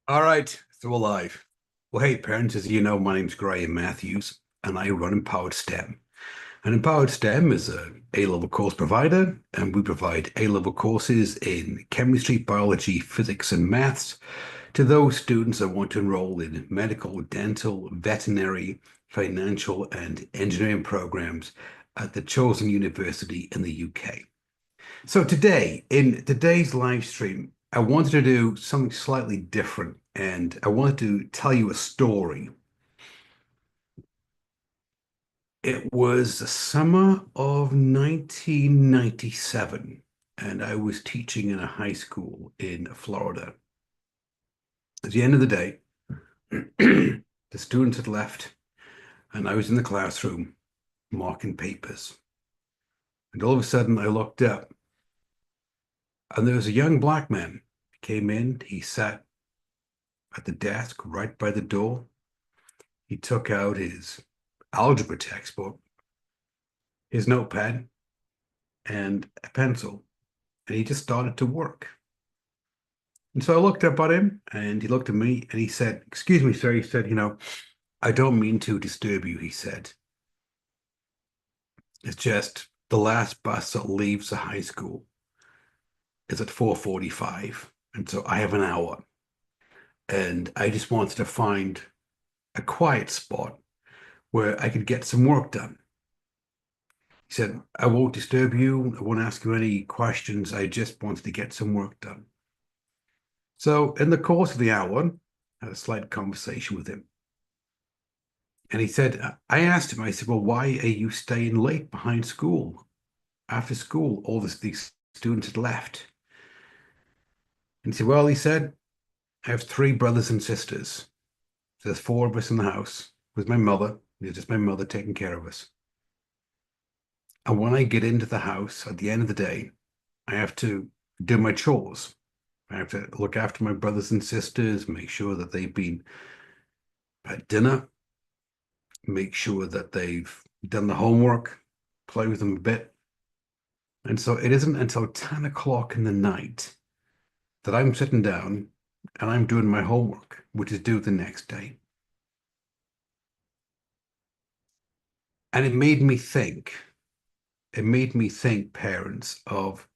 All right, so we're live. Well, hey, parents, as you know, my name's Graham Matthews, and I run Empowered STEM. And Empowered STEM is a A-level course provider, and we provide A-level courses in chemistry, biology, physics, and maths to those students that want to enroll in medical, dental, veterinary, financial, and engineering programs at the chosen university in the UK. So today, in today's live stream, I wanted to do something slightly different, and I wanted to tell you a story. It was the summer of 1997, and I was teaching in a high school in Florida. At the end of the day, the students had left, and I was in the classroom marking papers. And all of a sudden, I looked up, and there was a young black man. He came in, he sat at the desk right by the door. He took out his algebra textbook, his notepad, and a pencil, and he just started to work. And so I looked up at him, and he looked at me, and he said, "Excuse me, sir." He said, "I don't mean to disturb you," he said. "It's just the last bus that leaves the high school is at 4:45, and so I have an hour, and I just wanted to find a quiet spot where I could get some work done." He said, "I won't disturb you. I won't ask you any questions. I just wanted to get some work done." So, in the course of the hour, I had a slight conversation with him. And he said, I asked him, I said, "Well, why are you staying late behind school? After school, these students had left." And he said, "Well," he said, "I have three brothers and sisters. So there's four of us in the house with my mother. It's just my mother taking care of us. And when I get into the house at the end of the day, I have to do my chores. I have to look after my brothers and sisters, make sure that they've been at dinner, make sure that they've done the homework, play with them a bit. And so it isn't until 10 o'clock in the night that I'm sitting down and I'm doing my homework, which is due the next day." And it made me think, parents, of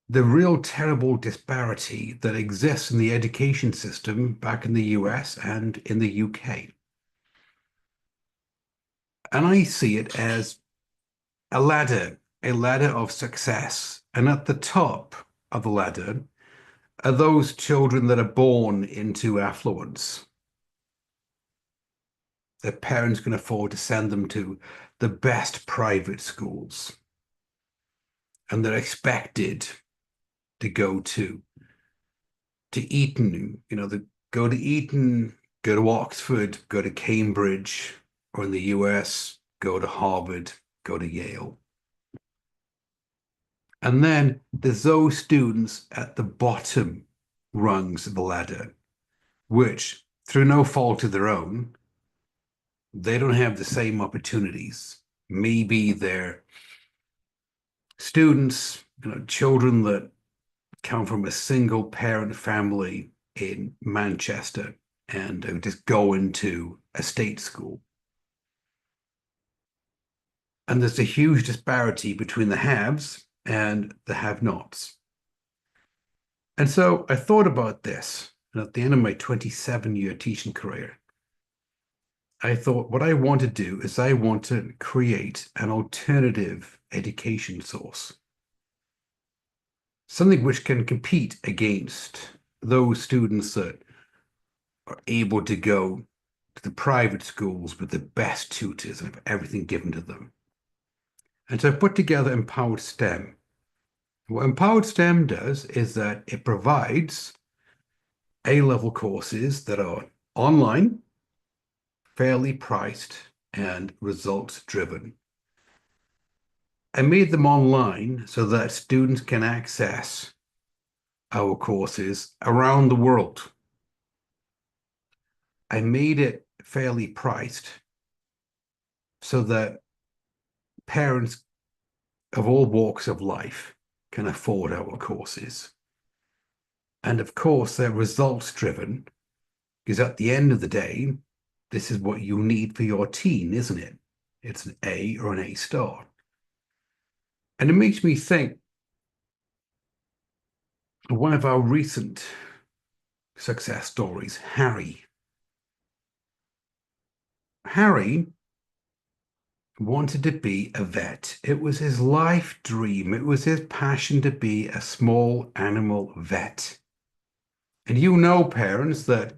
the real terrible disparity that exists in the education system back in the US and in the UK. And I see it as a ladder of success. And at the top of the ladder are those children that are born into affluence. Their parents can afford to send them to the best private schools. And they're expected to go to Eton, go to Eton, go to Oxford, go to Cambridge, or in the US, go to Harvard, go to Yale. And then there's those students at the bottom rungs of the ladder, which, through no fault of their own, they don't have the same opportunities. Maybe they're students, children that come from a single parent family in Manchester and who just go into a state school. And there's a huge disparity between the haves and the have-nots. And so I thought about this. And at the end of my 27-year teaching career, I thought what I want to do is I want to create an alternative education source, something which can compete against those students that are able to go to the private schools with the best tutors and have everything given to them. And so I put together Empowered STEM. What Empowered STEM does is that it provides A-level courses that are online, fairly priced, and results driven. I made them online so that students can access our courses around the world. I made it fairly priced so that parents of all walks of life can afford our courses. And of course, they're results driven because at the end of the day, this is what you need for your teen, isn't it? It's an A or an A star. And it makes me think of one of our recent success stories, Harry. Harry wanted to be a vet. It was his life dream. It was his passion to be a small animal vet. And you know, parents, that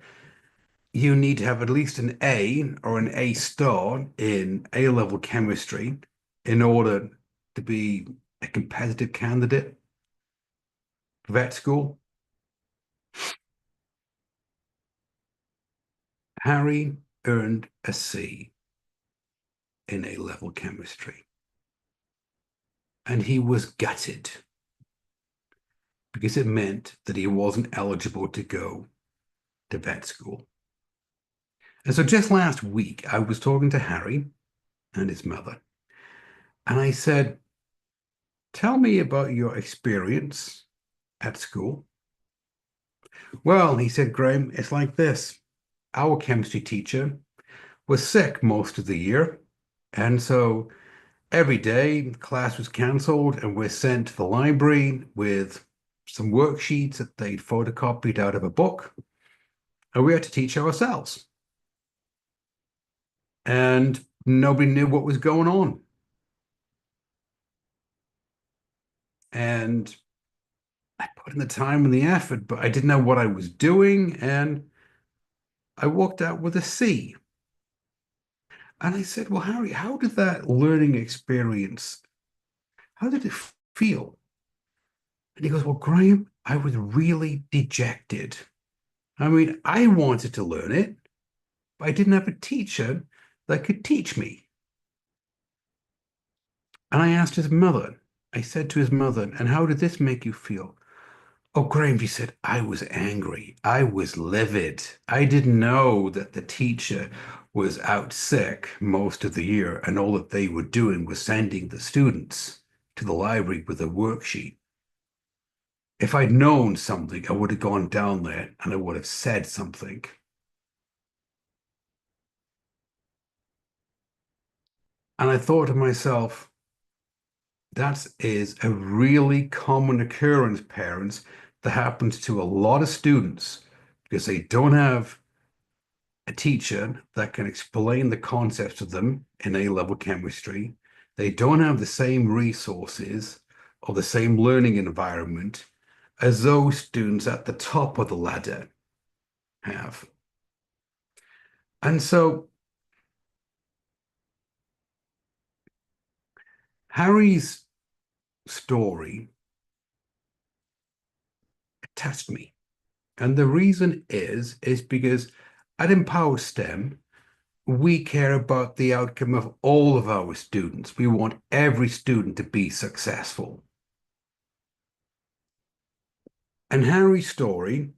you need to have at least an A or an A star in A-level chemistry in order to be a competitive candidate for vet school. Harry earned a C in A-level chemistry. And he was gutted because it meant that he wasn't eligible to go to vet school. And so just last week, I was talking to Harry and his mother, and I said, tell me about your experience at school. Well, he said, Graham, it's like this. Our chemistry teacher was sick most of the year, and so every day class was cancelled and we're sent to the library with some worksheets that they'd photocopied out of a book, and we had to teach ourselves. And nobody knew what was going on. And I put in the time and the effort, but I didn't know what I was doing. And I walked out with a C. And I said, well, Harry, how did that learning experience, how did it feel? And he goes, well, Graham, I was really dejected. I mean, I wanted to learn it, but I didn't have a teacher that could teach me. And I asked his mother, I said to his mother, and how did this make you feel? Oh, Graham, he said, I was angry. I was livid. I didn't know that the teacher was out sick most of the year, and all that they were doing was sending the students to the library with a worksheet. If I'd known something, I would have gone down there and I would have said something. And I thought to myself, that is a really common occurrence, parents, that happens to a lot of students because they don't have a teacher that can explain the concepts to them in A-level chemistry. They don't have the same resources or the same learning environment as those students at the top of the ladder have. And so Harry's story touched me. And the reason is because at Empowered STEM, we care about the outcome of all of our students. We want every student to be successful. And Harry's story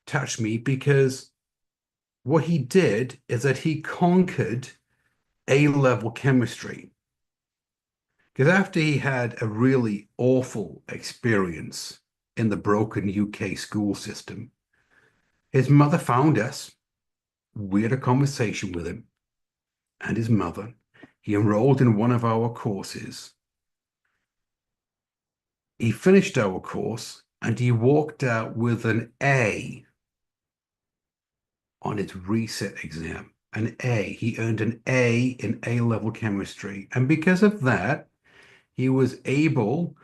touched me because what he did is that he conquered A-level chemistry. Because after he had a really awful experience in the broken UK school system, his mother found us. We had a conversation with him and his mother. He enrolled in one of our courses. He finished our course and he walked out with an A on his reset exam. An A. He earned an A in A-level chemistry. And because of that, he was eligible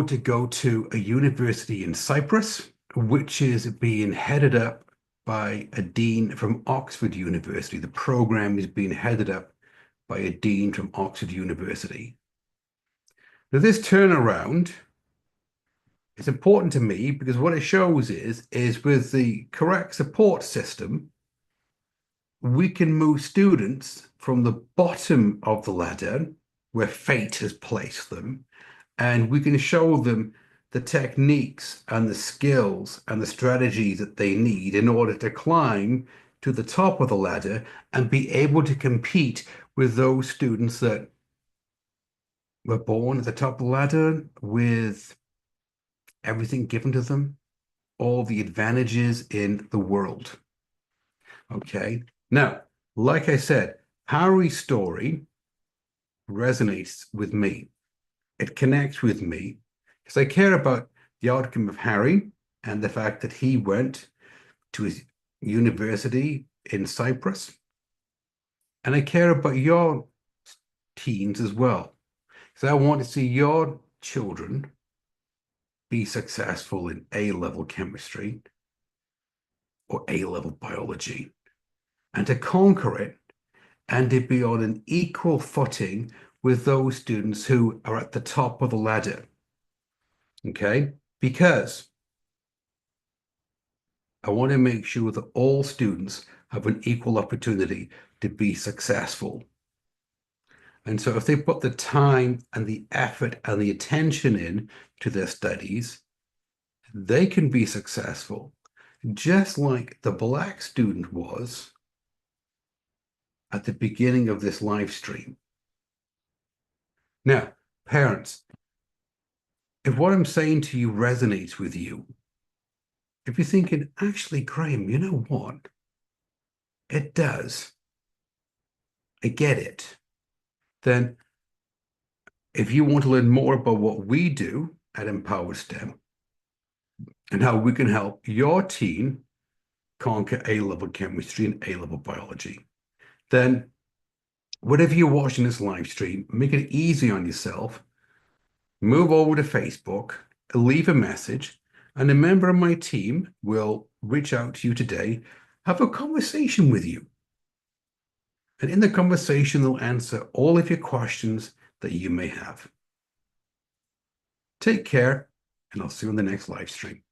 to go to a university in Cyprus, which is being headed up by a dean from Oxford University. The program is being headed up by a dean from Oxford University. Now, this turnaround is important to me because what it shows is with the correct support system, we can move students from the bottom of the ladder where fate has placed them, and we can show them the techniques and the skills and the strategies that they need in order to climb to the top of the ladder and be able to compete with those students that were born at the top of the ladder with everything given to them, all the advantages in the world. Okay. Now, like I said, Harry's story resonates with me. It connects with me because I care about the outcome of Harry and the fact that he went to his university in Cyprus. And I care about your teens as well. Because I want to see your children be successful in A-level chemistry or A-level biology and to conquer it and to be on an equal footing with those students who are at the top of the ladder. Okay? Because I want to make sure that all students have an equal opportunity to be successful. And so if they put the time and the effort and the attention in to their studies, they can be successful, just like the Black student was at the beginning of this live stream. Now, parents, if what I'm saying to you resonates with you, if you're thinking, actually, Graham, you know what? It does. I get it. Then if you want to learn more about what we do at Empowered STEM and how we can help your teen conquer A-level chemistry and A-level biology, then whatever you're watching this live stream, make it easy on yourself. Move over to Facebook, leave a message, and a member of my team will reach out to you today, have a conversation with you. And in the conversation, they'll answer all of your questions that you may have. Take care, and I'll see you on the next live stream.